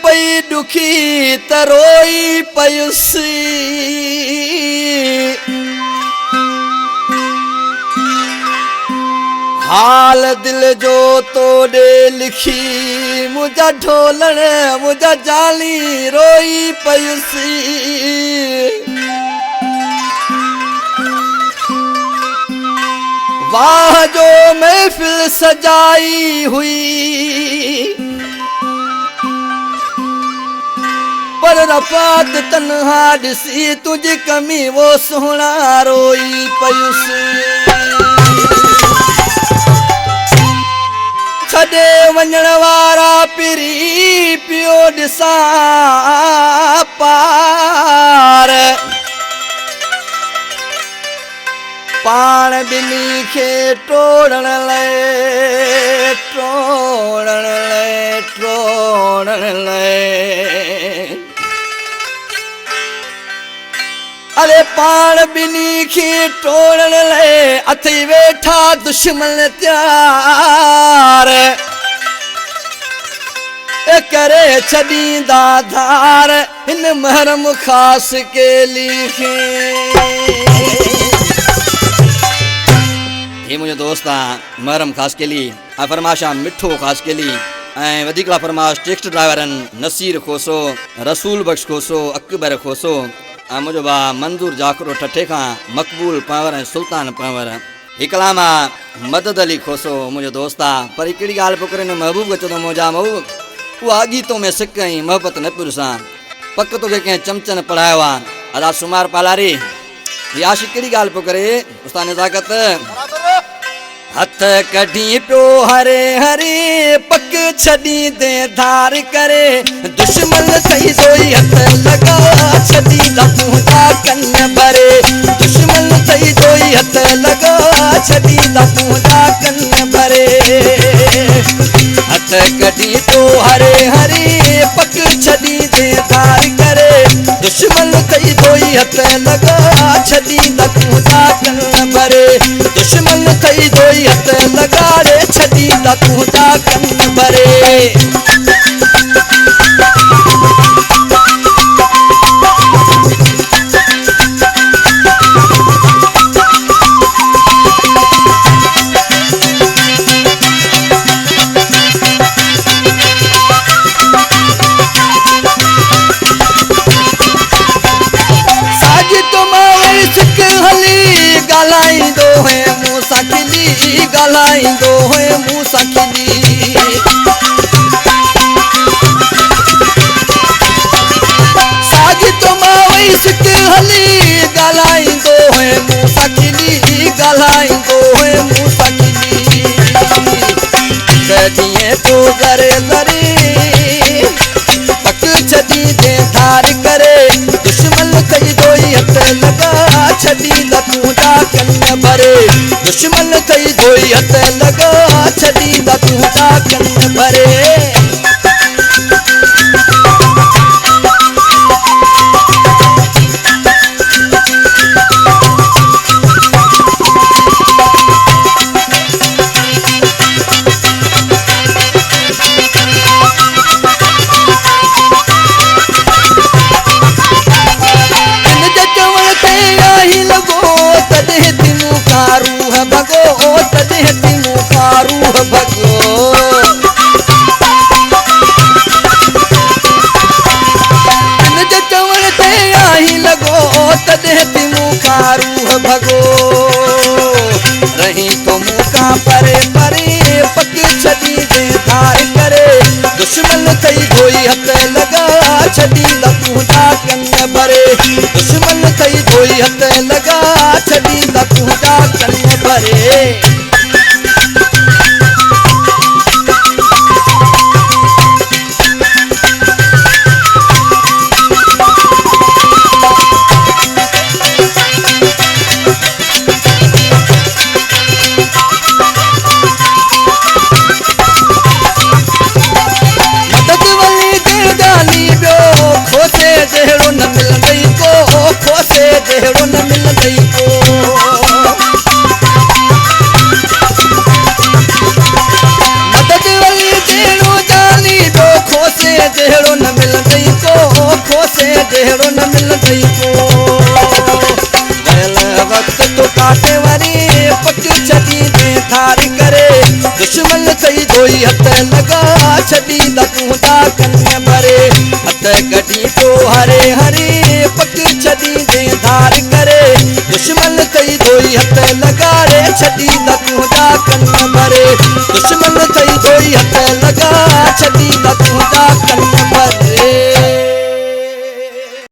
पई दुखी त रोई पयुसी हाल दिल जो तोड़े लिखी मुझा ढोलण मुझा जाली रोई पयुसी वाह जो महफिल सजाई हुई पर रफ़ात तन्हा ॾिसी तुझी कमी वो सोहणा रोई पयुसी छॾे वञण वारा पिरी पियो ॾिसां पार पाण ॿिन्ही खे टोड़ण लाइ अरे पाण ॿिन्ही खे टोड़ण लाइ अथई वेठा दुश्मन त्यार करे छॾींदा धार हिन महरम ख़ासि के लिखे ये मुझे दोस्त महरम खास के लिए फरमाशा मिठो खास के लिए वधिक फरमाश टेक्स्ट ड्राइवरन नसीर खोसो रसूल बख्श खोसो अकबर खोसो मुझो बा मंजूर जाकरो ठठे खां मकबूल पंवर सुल्तान पंवर हिकलामा मदद अली खोसो मुझो दोस्ता पर हिकिड़ी ॻाल्हि पोइ करे महबूब चवंदो मुंहिंजा महबूब उहा अॻीतो में सिक ऐं मोहबत न पुरसां पक तोखे कंहिं चमचन पढ़ायो आहे अदा सुमार पालारी या हिकिड़ी ॻाल्हि पोइ करे उस्ताद नज़ाकत हथ कढी पियो हरे हरे पक छॾी दे धार करे दुश्मन थई दोई हथ लगा छॾी तुंहिंजा कन भरे दुश्मन थई दोई हथ लगा छॾी तुंहिंजा कन भरे हथ कढी पियो हरे हरे पक छॾी दे धार करे दुश्मन थई दोई हथ लगा छॾी तुंहिंजा कन भरे दुश्मन थई दोई हथ लगाड़े छॾी तुंहिंजा कन भरे ॻाल्हाईंदो है मूं सां खिली साजिद मां वई सिक हली ॻाल्हाईंदो है मूं सां खिली ॻाल्हाईंदो है मूं सां खिली ॾींहं तो ज़रे ज़रे पक छॾी दे धार करे दुश्मन थई दोई हथ लगा छॾी तुंहिंजा कन भरे दुश्मन थई दोई हथ लगा छॾी तुंहिंजा कन भरे भगो रही तो मुका परे परे पक छॾी दे धार करे दुश्मन थई दोई हथ लगा छॾी तुंहिंजा कन भरे दुश्मन थई दोई हथ लगा छॾी तुंहिंजा कन भरे हेड़ो न जहिड़ो न मिलंदई को गयल वक़्त तो काटे वरी पक छॾींदे थारी करे दुश्मन कई धोई हथ लॻा छॾींदा तुंहिंजा कन भरे हथ कढी तो हरे हरे पक छॾींदे धार करे दुश्मन कई धोई हथ लॻाड़े छॾींदा तुंहिंजा कन भरे दुश्मन